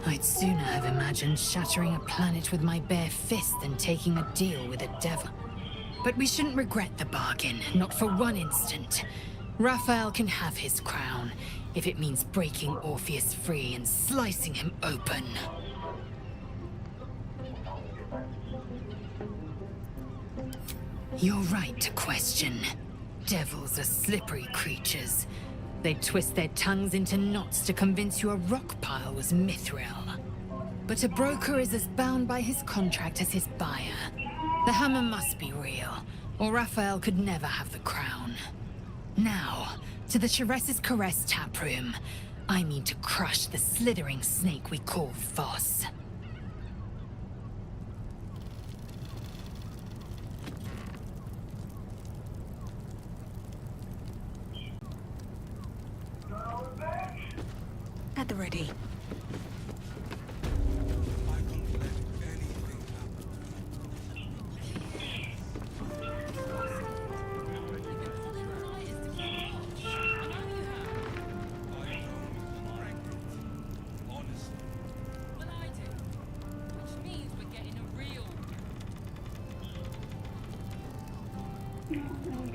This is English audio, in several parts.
I'd sooner have imagined shattering a planet with my bare fist than taking a deal with a devil. But we shouldn't regret the bargain, not for one instant. Raphael can have his crown, if it means breaking Orpheus free and slicing him open. You're right to question. Devils are slippery creatures. They'd twist their tongues into knots to convince you a rock pile was mithril. But a broker is as bound by his contract as his buyer. The hammer must be real, or Raphael could never have the crown. Now, to the Chares's Caress taproom. I mean to crush the slithering snake we call Voss. At the ready.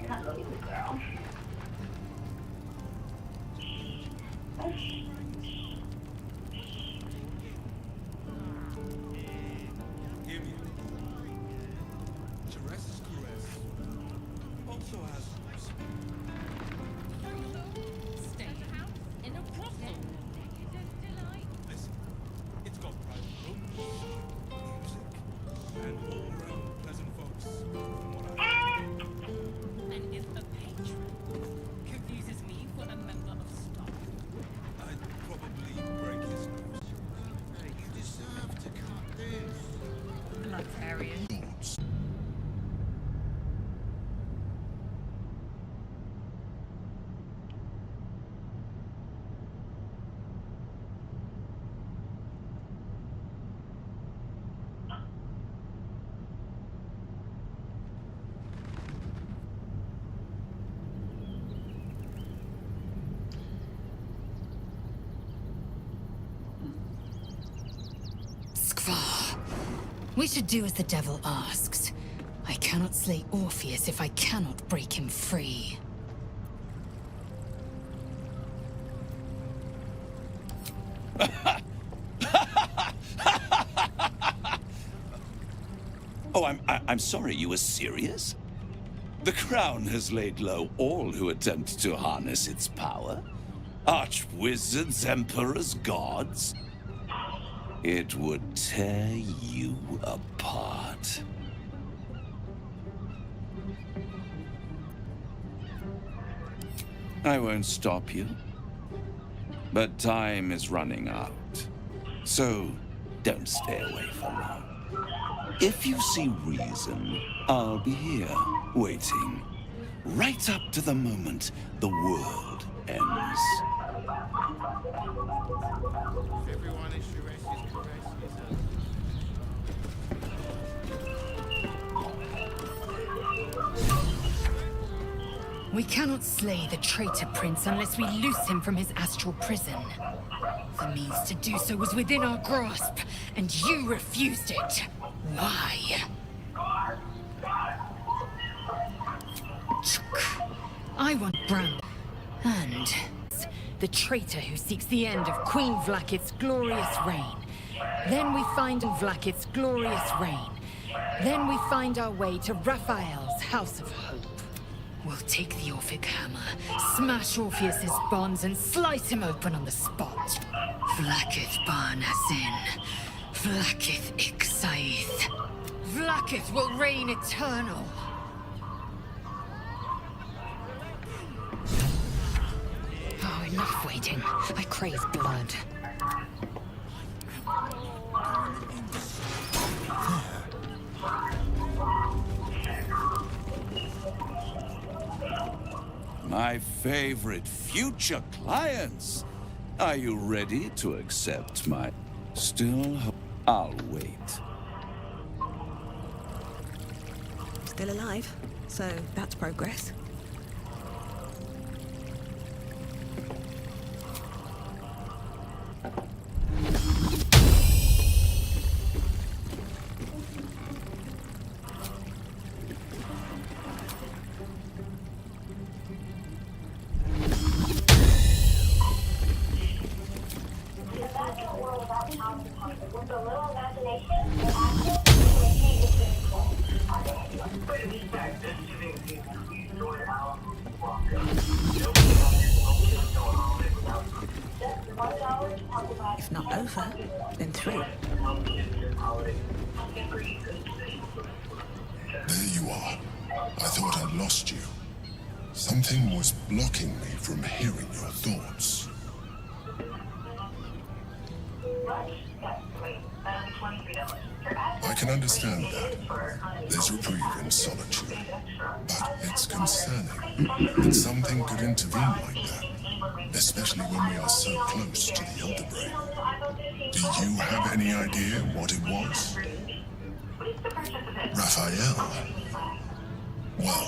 Hello, little girl. Hear me. Chares's Caress also has rules. Stay in a brothel. Listen, it's got private rooms, music, and all-round pleasant folks. From what I And if a patron confuses me for a member of staff, I'd probably break his nose. You deserve to cut this. Bloodtarian. Skvar. We should do as the devil asks. I cannot slay Orpheus if I cannot break him free. Oh, I'm sorry, you were serious? The crown has laid low all who attempt to harness its power. Archwizards, emperors, gods. It would tear you apart. I won't stop you. But time is running out. So, don't stay away for long. If you see reason, I'll be here, waiting. Right up to the moment the world ends. Everyone is Chares's Caress. We cannot slay the traitor prince unless we loose him from his astral prison. The means to do so was within our grasp, and you refused it. Why? I want Bram. And the traitor who seeks the end of Queen Vlaakith's glorious reign. Then we find Vlaakith's glorious reign. Then we find our way to Raphael's House of Hope. We'll take the Orphic hammer, smash Orpheus's bonds, and slice him open on the spot. Vlaakith Barnasin. Vlaakith Ixaith. Vlaakith will reign eternal. Oh, enough waiting. I crave blood. My favorite future clients. Are you ready to accept my... Still, I'll wait. Still alive, so that's progress. If not over, then through. There you are. I thought I'd lost you. Something was blocking me from hearing your thoughts. I can understand that. There's reprieve in solitude. But it's concerning that something could intervene like that, especially when we are so close to the Elder Brain. Do you have any idea what it was? Raphael? Well,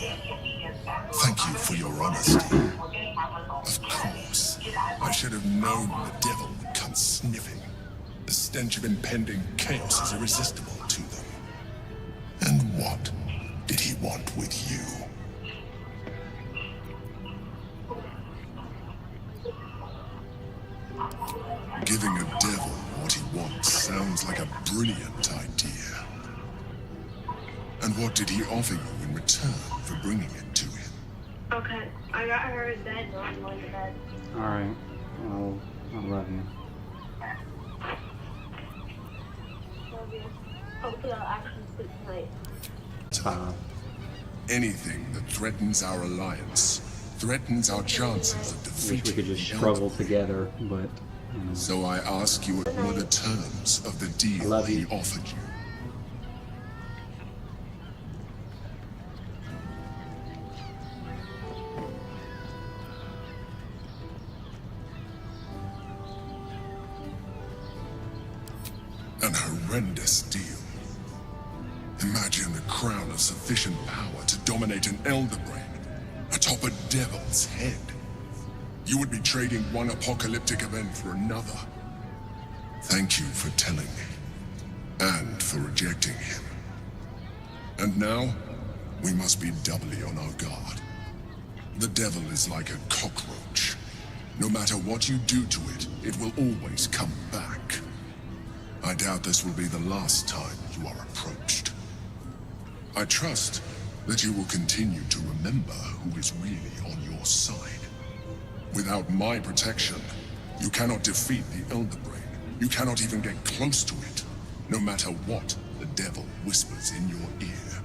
thank you for your honesty. Of course, I should have known the devil would come sniffing. The stench of impending chaos is irresistible to them. And what did he want with you? Giving a devil what he wants sounds like a brilliant idea. And what did he offer you in return for bringing it to him? Okay, I got her in bed, so I'm going to bed. Alright, I'll love you. Love you. Hopefully I'll actually sleep tonight. Anything that threatens our alliance, threatens our chances of Wish we defeating could just the Elder. struggle together, but So I ask you, what were the terms of the deal love he you. offered you? An horrendous deal. Imagine a crown of sufficient power to dominate an Elder Brain atop a devil's head. You would be trading one apocalyptic event for another. Thank you for telling me, and for rejecting him. And now, we must be doubly on our guard. The devil is like a cockroach. No matter what you do to it, it will always come back. I doubt this will be the last time you are approached. I trust that you will continue to remember who is really on your side. Without my protection, you cannot defeat the Elder Brain. You cannot even get close to it, no matter what the devil whispers in your ear.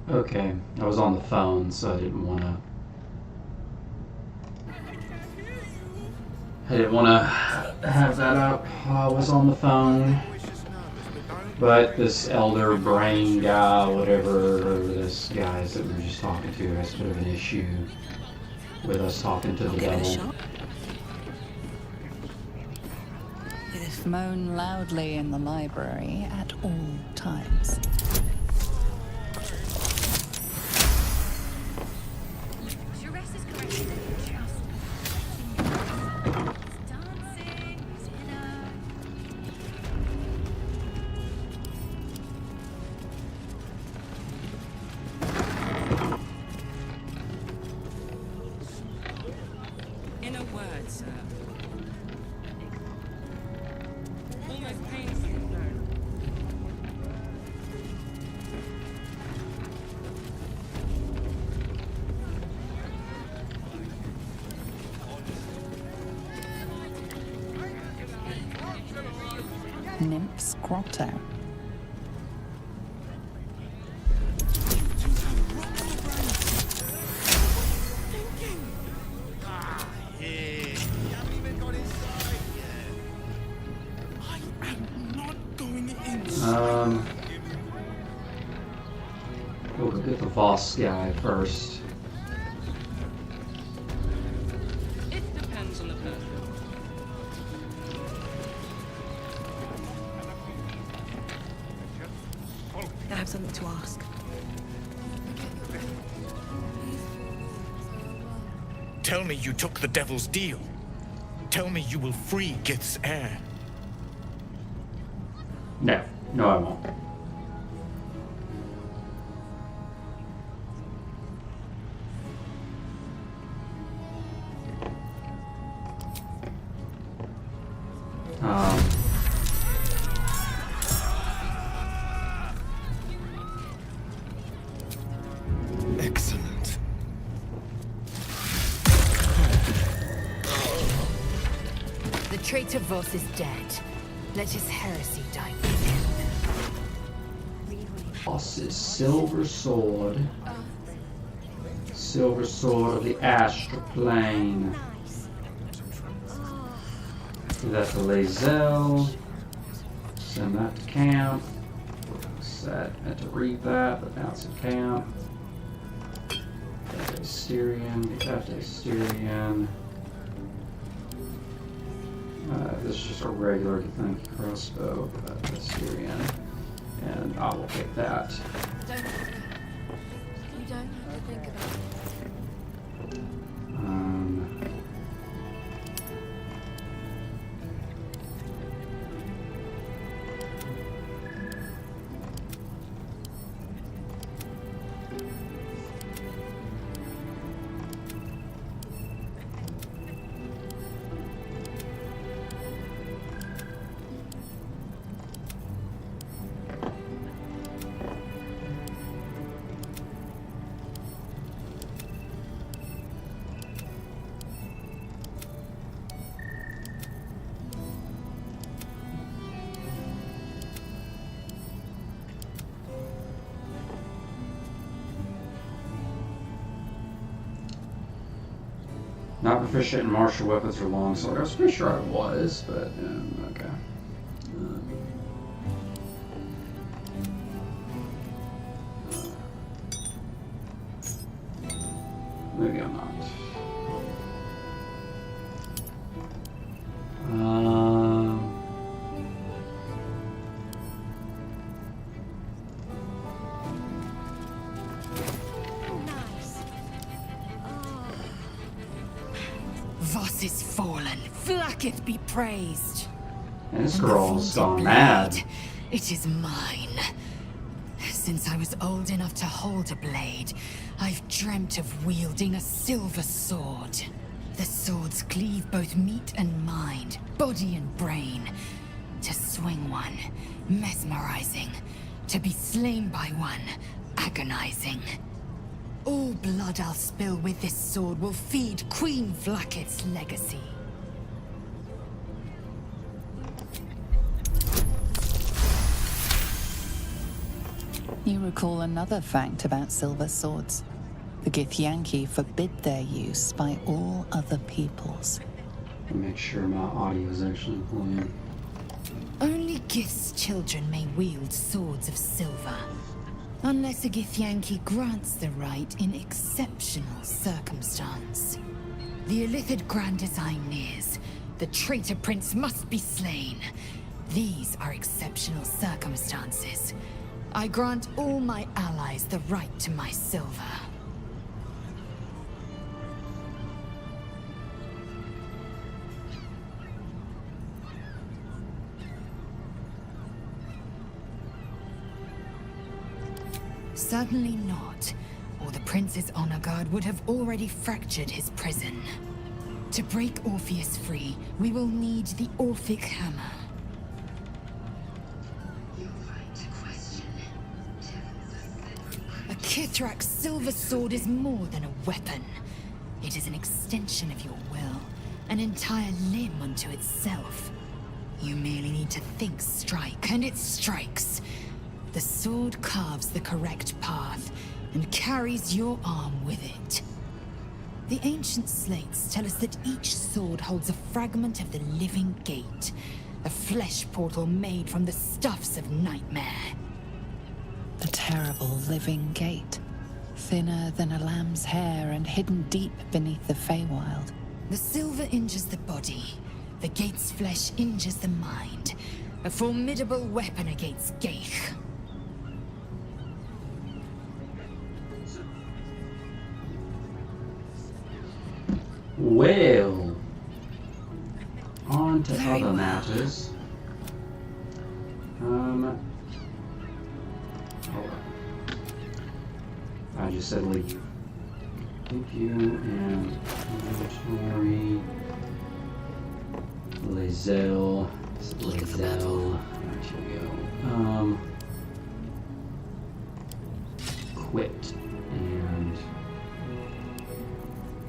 okay, I was on the phone, so I didn't want to have that up while I was on the phone. But this Elder Brain guy, whatever this guy is that we were just talking to, has a bit of an issue with us talking to the Give it a devil. shot. Moan loudly in the library at all times. In a word, sir. Almost painfully known. Nymph's Grotto. We'll get the Voss guy first. It depends on the person. I have something to ask. Tell me you took the devil's deal. Tell me you will free Gith's heir. No, no, I won't. Excellent. The traitor Voss is dead. Let his heresy die with him. Voss's silver sword. Silver sword of the astral plane. Give that to Lae'zel. Send that to camp. Set. Had to read that, but now it's in camp. Get that to Asterion. Get that to Asterion. This is just a regular crossbow. Put that to Asterion. And I will take that. You don't have to think about it. Not proficient in martial weapons or longsword. I was pretty sure I was, but okay. Maybe I'm not. Voss is fallen. Vlaakith be praised. And this And the girl's vaunted gone mad. blade, it is mine. Since I was old enough to hold a blade, I've dreamt of wielding a silver sword. The swords cleave both meat and mind, body and brain. To swing one, mesmerizing. To be slain by one, agonizing. All blood I'll spill with this sword will feed Queen Vlaakith's legacy. You recall another fact about silver swords. The Githyanki forbid their use by all other peoples. Make sure my audio is actually playing. Only Gith's children may wield swords of silver. Unless a Githyanki grants the right in exceptional circumstance. The Illithid Grand Design nears. The traitor prince must be slain. These are exceptional circumstances. I grant all my allies the right to my silver. Certainly not, or the Prince's honor guard would have already fractured his prison. To break Orpheus free, we will need the Orphic Hammer. A Kithrak's silver sword is more than a weapon. It is an extension of your will, an entire limb unto itself. You merely need to think strike, and it strikes. The sword carves the correct path and carries your arm with it. The ancient slates tell us that each sword holds a fragment of the living gate, a flesh portal made from the stuffs of nightmare. The terrible living gate. Thinner than a lamb's hair and hidden deep beneath the Feywild. The silver injures the body. The gate's flesh injures the mind. A formidable weapon against Gaith. Well, on to Very other well. matters. Hold on. I just said leave. Thank you, and inventory. Lazel. Lazel. Right, here we go. Quit. And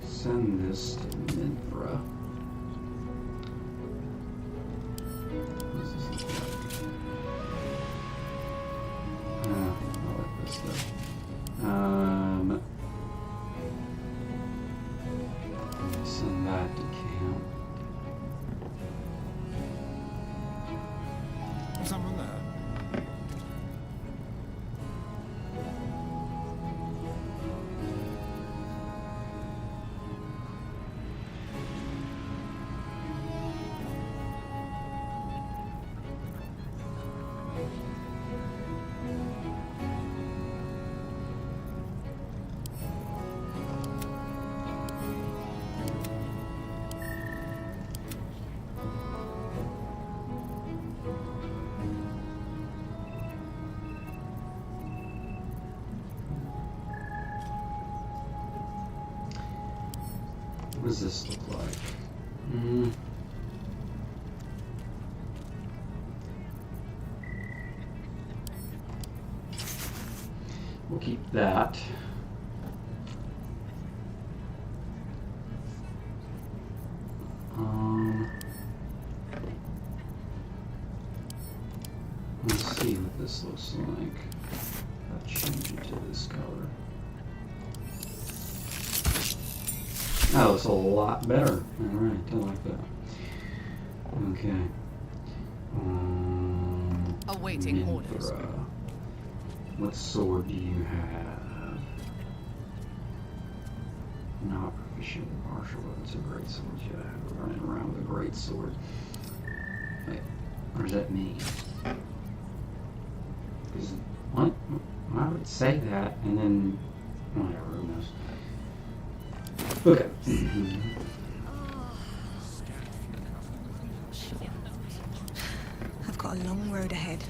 send this to Minthra. What does this look like? I like this stuff. Send that to camp. Someone there? What does this look like? We'll keep that. Let's see what this looks like. I'll change it to this color. That looks a lot better. Alright, I like that. Okay. Awaiting orders. Minthra. What sword do you have? Not proficient in martial weapons or great swords yet. I have running around with a great sword. Wait, or does that mean? What? I would say that, and then whatever, who knows. Okay. I've got a long road ahead.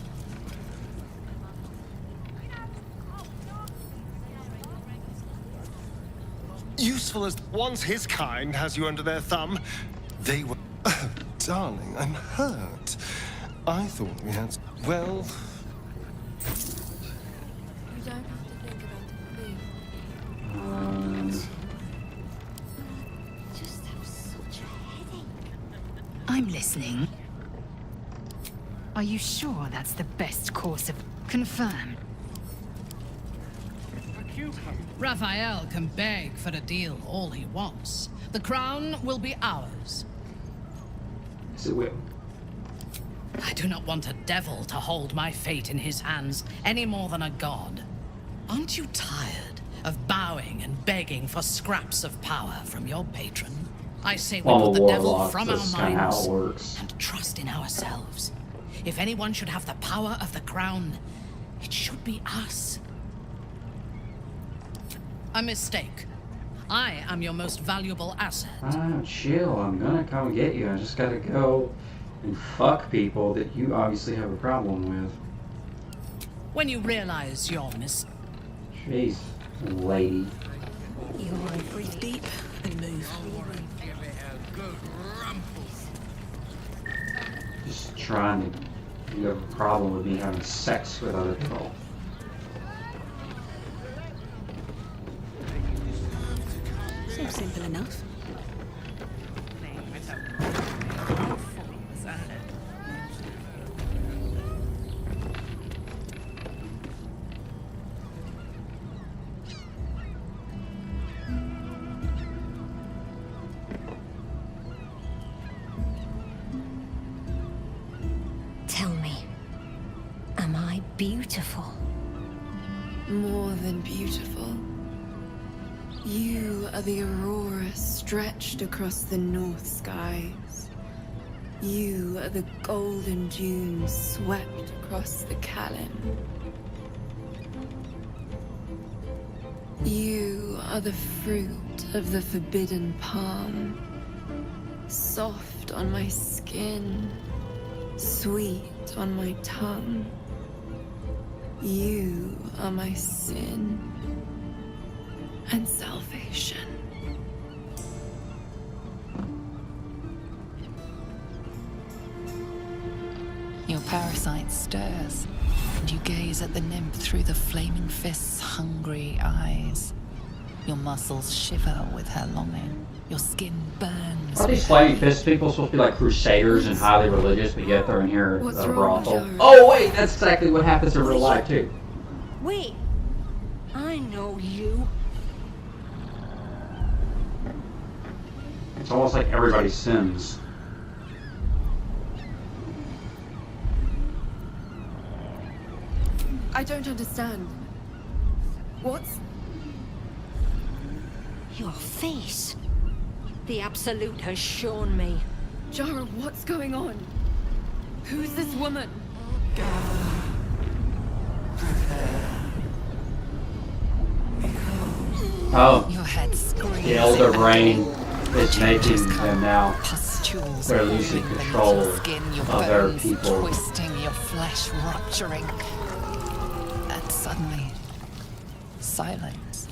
Useful as once his kind has you under their thumb, they were... Oh, darling, I'm hurt. I thought we had... Well... You don't have to think about it. Just have such a headache. I'm listening. Are you sure that's the best course of... Confirm. Raphael can beg for a deal all he wants. The crown will be ours. Yes, it will. I do not want a devil to hold my fate in his hands any more than a god. Aren't you tired of bowing and begging for scraps of power from your patron? I say we I'm put a the devil warlock, from that's our kinda how minds it works. and trust in ourselves. If anyone should have the power of the crown, it should be us. A mistake. I am your most valuable asset. Chill, I'm gonna come get you. I just gotta go and fuck people that you obviously have a problem with. When you realize your Jeez, lady. You want to breathe deep and move. Just trying to... You have a problem with me having sex with other people. Seems simple enough. Tell me, am I beautiful? More than beautiful. You are the aurora stretched across the north skies. You are the golden dunes swept across the Callan. You are the fruit of the forbidden palm, soft on my skin, sweet on my tongue. You are my sin and salvation. Your parasite stirs, and you gaze at the nymph through the flaming fist's hungry eyes. Your muscles shiver with her longing. Your skin burns. Are these flaming fist people supposed to be like crusaders and highly religious, but yet they're in here at a brothel? Jared? Oh wait, that's exactly what happens in real life too. Wait, I know you. It's almost like everybody sins. I don't understand. What's... Your face. The Absolute has shown me. Jara, what's going on? Who's this woman? Oh, Your head screams. the Elder Brain is Changes making come. them now. Pustules They're losing beneath control your skin, your of their bones people. twisting, your flesh rupturing. And suddenly, silence.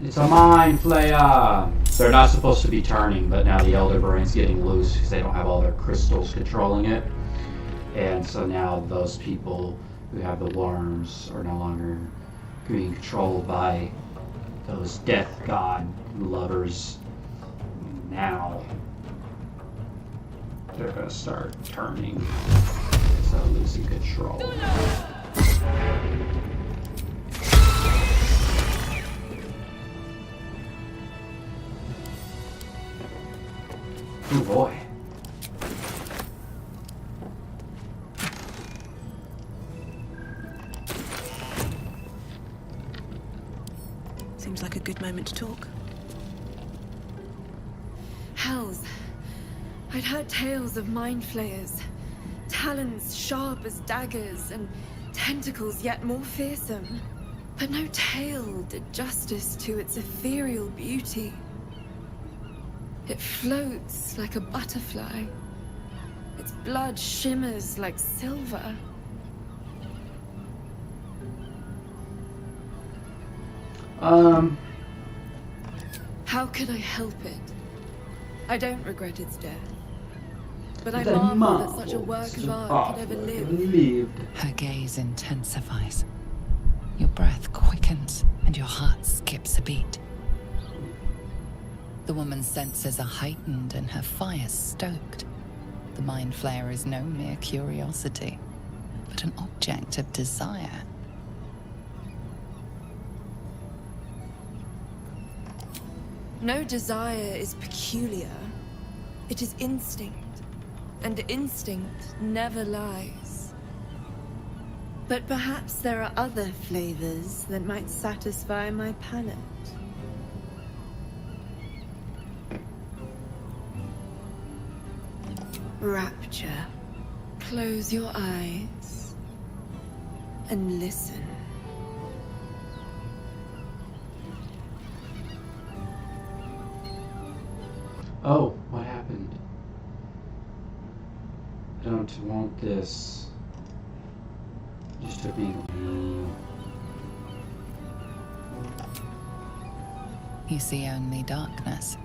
It's a mind flayer! They're not supposed to be turning, but now the Elder Brain's getting loose because they don't have all their crystals controlling it. And so now those people who have the worms are no longer being controlled by those death god lovers. Now they're gonna start turning, so losing control. Oh boy. Seems like a good moment to talk. Hells. I'd heard tales of mind flayers. Talons sharp as daggers and tentacles yet more fearsome. But no tale did justice to its ethereal beauty. It floats like a butterfly. Its blood shimmers like silver. How could I help it? I don't regret its death. But I marvel that such a work of art could ever live. Her gaze intensifies. Your breath quickens and your heart skips a beat. The woman's senses are heightened and her fire stoked. The mind flayer is no mere curiosity, but an object of desire. No desire is peculiar. It is instinct. And instinct never lies. But perhaps there are other flavors that might satisfy my palate. Rapture. Close your eyes and listen. Oh, what happened? I don't want this. It just took me. You see only darkness.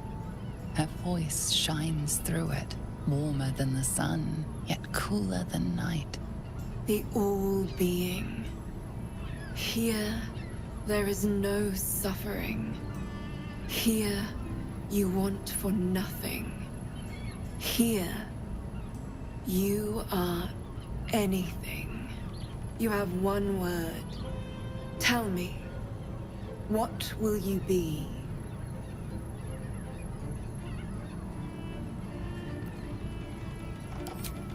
Her voice shines through it, warmer than the sun, yet cooler than night. The all-being. Here, there is no suffering. Here, you want for nothing. Here, you are anything. You have one word. Tell me, what will you be?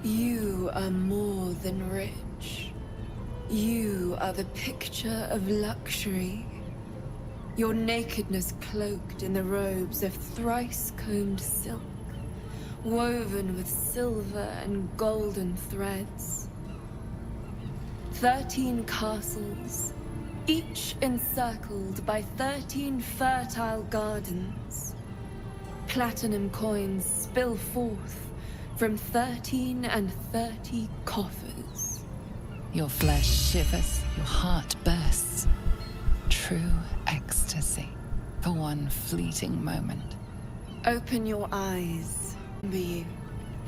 You are more than rich. You are the picture of luxury. Your nakedness cloaked in the robes of thrice-combed silk, woven with silver and golden threads. 13 castles, each encircled by 13 fertile gardens. Platinum coins spill forth from 13 and 30 coffers. Your flesh shivers, your heart bursts. True ecstasy for one fleeting moment. Open your eyes, remember you,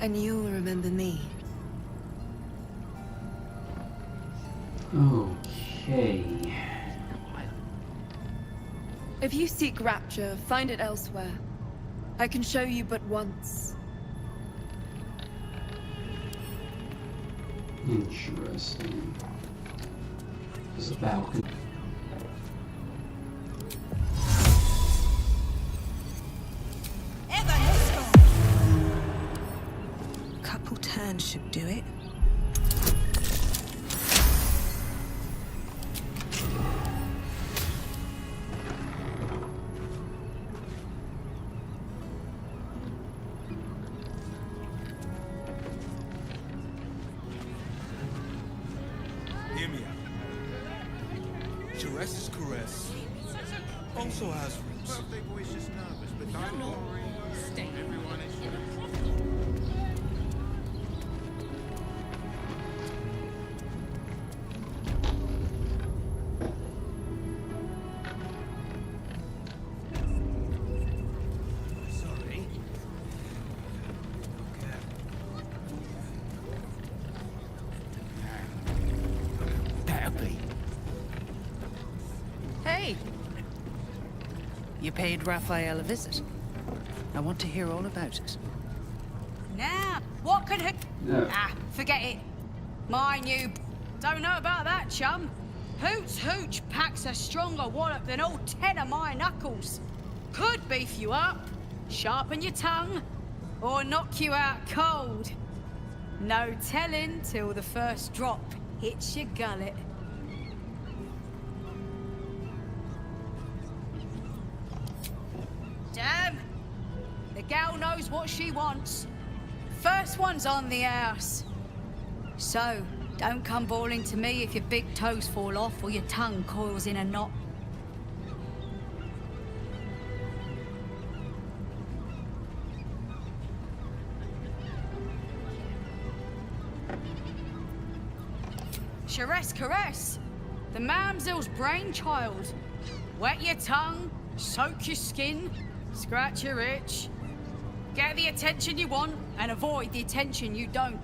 and you'll remember me. Okay. If you seek rapture, find it elsewhere. I can show you but once. Interesting. There's a balcony. Couple turns should do it. Hear me out. Jerez's caress also has roots. Sorry. Better be. Hey! You paid Raphael a visit. I want to hear all about it. Now, what could he... No. Ah, forget it. My new... Don't know about that, chum. Hoots Hooch packs a stronger wallop than all 10 of my knuckles. Could beef you up, sharpen your tongue, or knock you out cold. No telling till the first drop hits your gullet. Damn! The gal knows what she wants. First one's on the house. So, don't come bawling to me if your big toes fall off or your tongue coils in a knot. Jerez caress, the mamsel's brainchild. Wet your tongue, soak your skin, scratch your itch. Get the attention you want and avoid the attention you don't.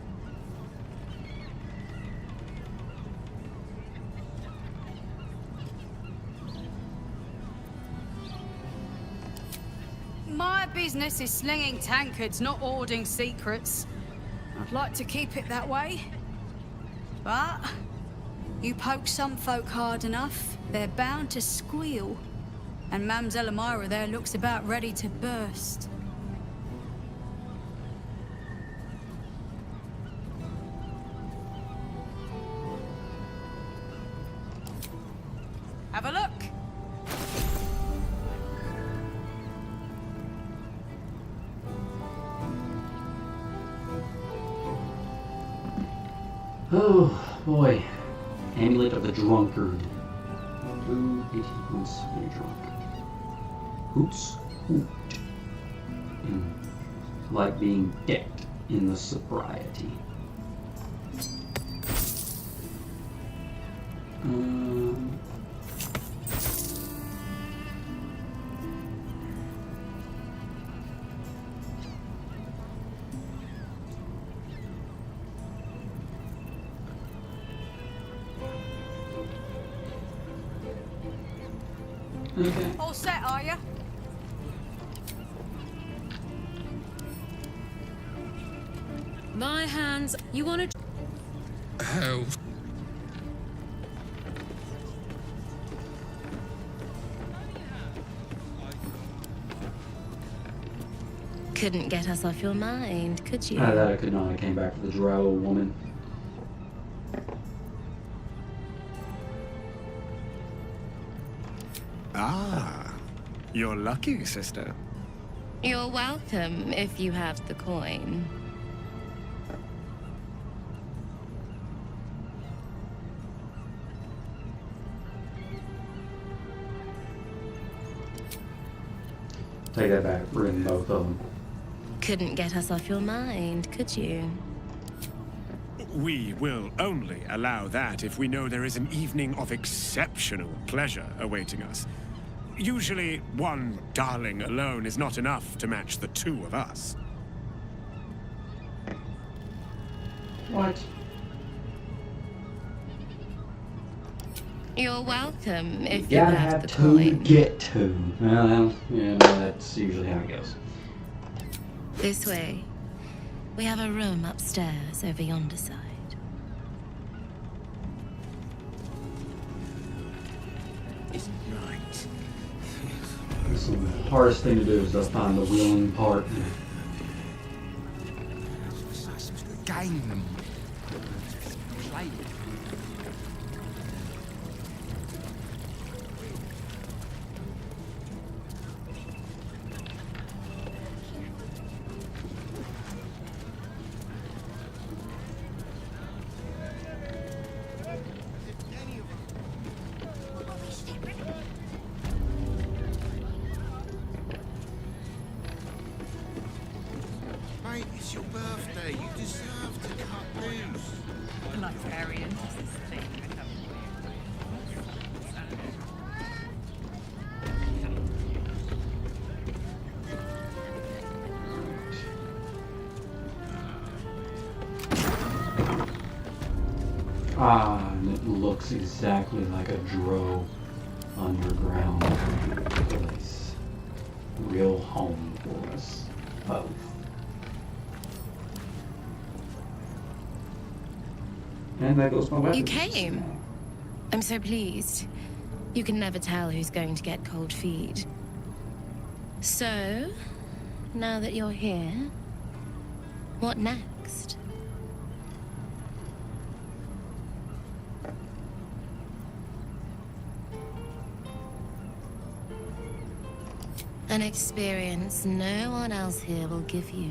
My business is slinging tankards, not hoarding secrets. I'd like to keep it that way. But you poke some folk hard enough, they're bound to squeal. And Mamselle Amira there looks about ready to burst. Have a look. Oh boy. Amulet of the Drunkard. Blue 18 points when you're drunk. Hoots hoot. Like being decked in the sobriety. Okay. All set, are you? My hands. You want to... Hell. Couldn't get us off your mind, could you? That I could not. I came back to the drow woman. You're lucky, sister. You're welcome if you have the coin. Take that back. Ruin both of them. Couldn't get us off your mind, could you? We will only allow that if we know there is an evening of exceptional pleasure awaiting us. Usually, one darling alone is not enough to match the two of us. What? You're welcome if You you gotta have have the two to coin. get to. Well, yeah, no, that's usually how it goes. This way. We have a room upstairs over yonder side. Isn't right. That's the hardest thing to do is to find the wheeling part. Game. Play. Mate, it's your birthday. You deserve to cut loose. Librarian, does this thing become Ah, and it looks exactly like a Drow underground place. Real home for us both. And that goes my weapons. You came. I'm so pleased. You can never tell who's going to get cold feet. So, now that you're here, what next? An experience no one else here will give you.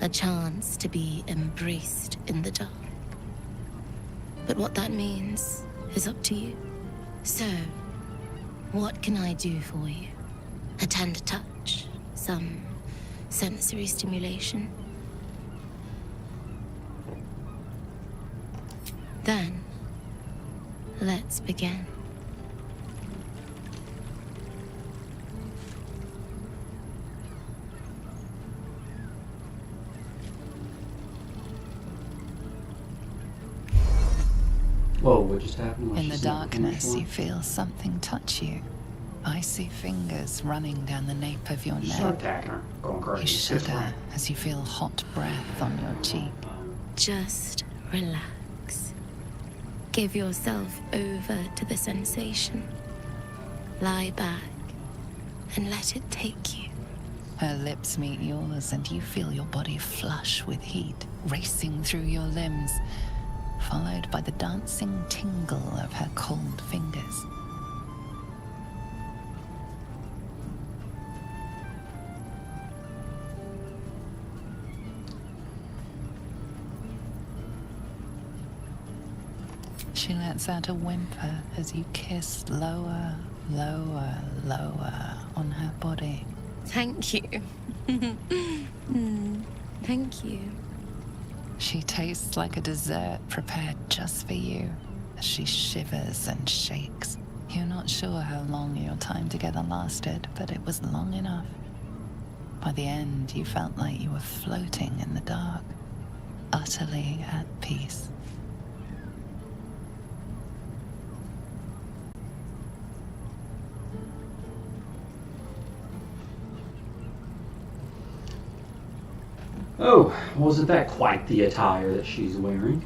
A chance to be embraced in the dark. But what that means is up to you. So, what can I do for you? A tender touch? Some sensory stimulation? Then, let's begin. Whoa, what just happened? In the darkness, you feel something touch you. Icy fingers running down the nape of your Start neck. attacking her. Going crazy. You shudder as you feel hot breath on your cheek. Just relax. Give yourself over to the sensation. Lie back and let it take you. Her lips meet yours and you feel your body flush with heat, racing through your limbs, followed by the dancing tingle of her cold fingers. She lets out a whimper as you kiss lower, lower, lower on her body. Thank you. Thank you. She tastes like a dessert prepared just for you as she shivers and shakes. You're not sure how long your time together lasted, but it was long enough. By the end, you felt like you were floating in the dark, utterly at peace. Oh, wasn't that quite the attire that she's wearing?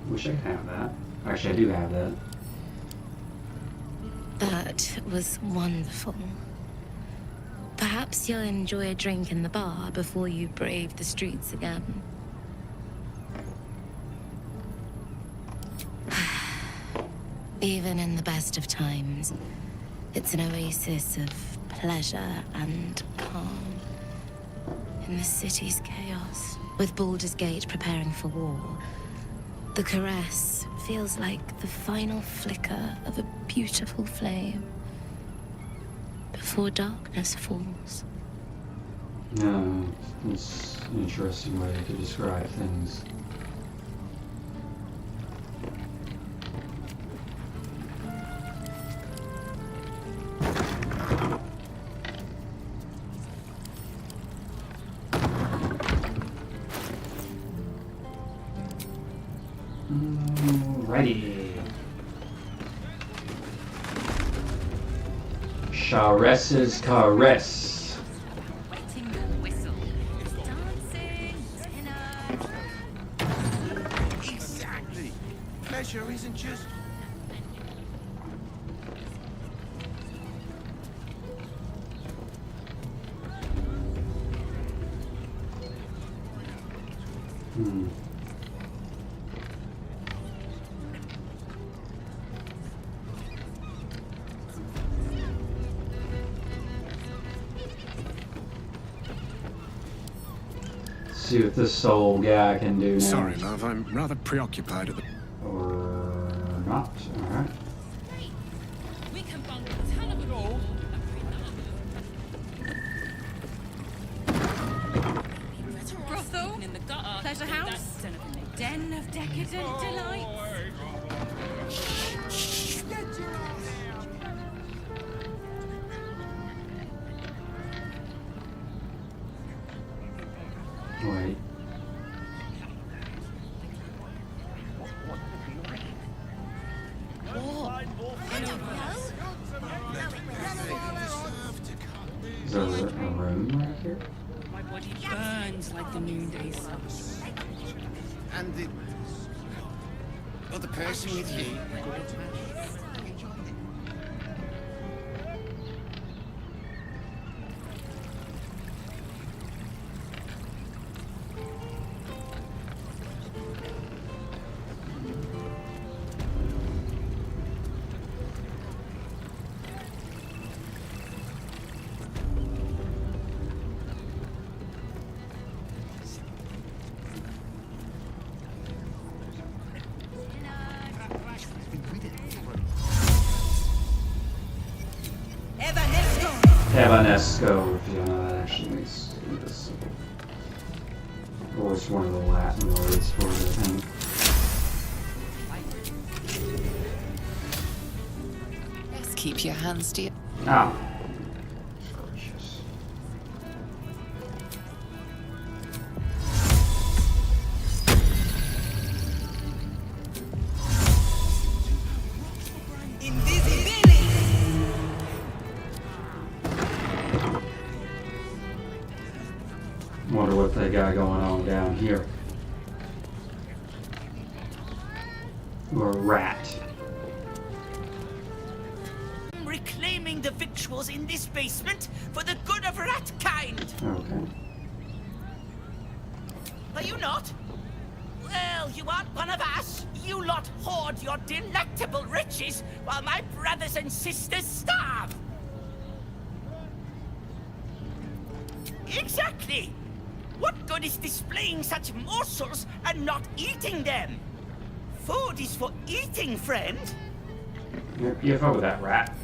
Wish I could have that. Actually, I do have that. That was wonderful. Perhaps you'll enjoy a drink in the bar before you brave the streets again. Even in the best of times, it's an oasis of pleasure and calm. In the city's chaos, with Baldur's Gate preparing for war, the caress feels like the final flicker of a beautiful flame before darkness falls. Yeah, it's an interesting way to describe things. Alrighty. Charess's Caress. Wetting the whistle. Dancing, dinner. Exactly. Pleasure isn't just... See what this soul guy can do now. Sorry, love, I'm rather preoccupied at the... Or not. Alright. We can bunk a ton of it all. Brothel, in the gutter, pleasure house, den of decadent delights. Wait. Is there a room right here? My body burns like the noonday sun. And the other person with you. Evanesco, if you know that actually makes this. Or it's one of the Latin words for it, I think. Yes, keep your hands to your... Ah. Wonder what they got going on down here. Or a rat. Reclaiming the victuals in this basement for the good of rat kind. Okay. Are you not? Well, you aren't one of us. You lot hoard your delectable riches while my brothers and sisters starve. Exactly. What good is displaying such morsels and not eating them? Food is for eating, friend. You're fine with that, rat.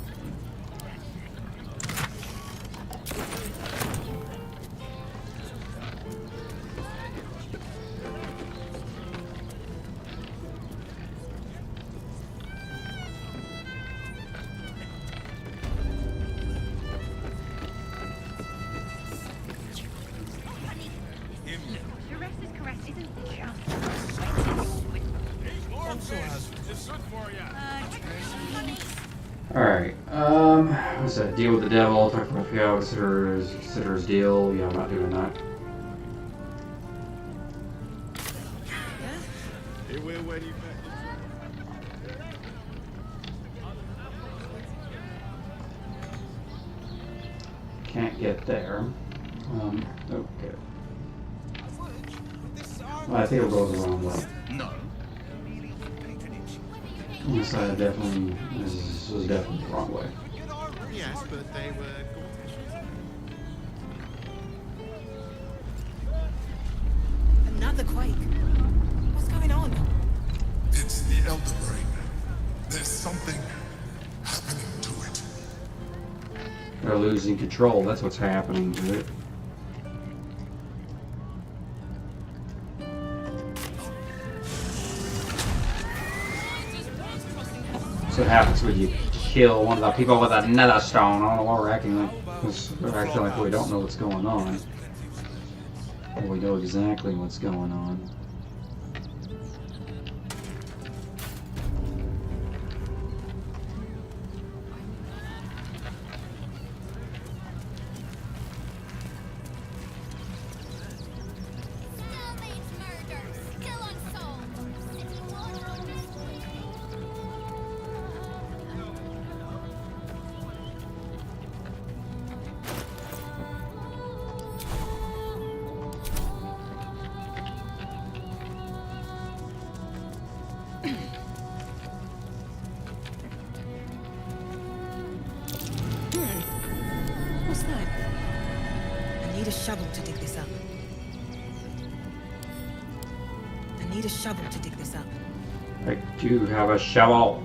Alright, what's that? Deal with the devil, talk about PO, consider his deal. Yeah, I'm not doing that. Can't get there. Okay. Well, I think it'll go the wrong way. No. This was definitely the wrong way. Yes, but they were... another quake. What's going on? It's the Elder Brain. There's something happening to it. They're losing control. That's what's happening to it. That's what happens when you kill one of the people with a nether stone. I don't know why we're acting like we don't know what's going on. Well, we know exactly what's going on. What's that? I need a shovel to dig this up. I need a shovel to dig this up. I do have a shovel.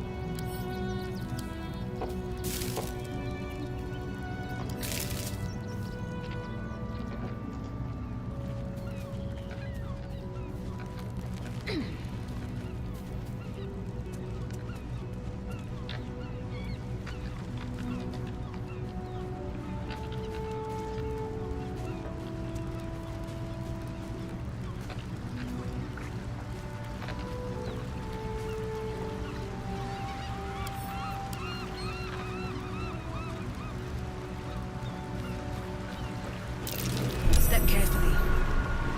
Step carefully.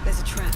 There's a trap.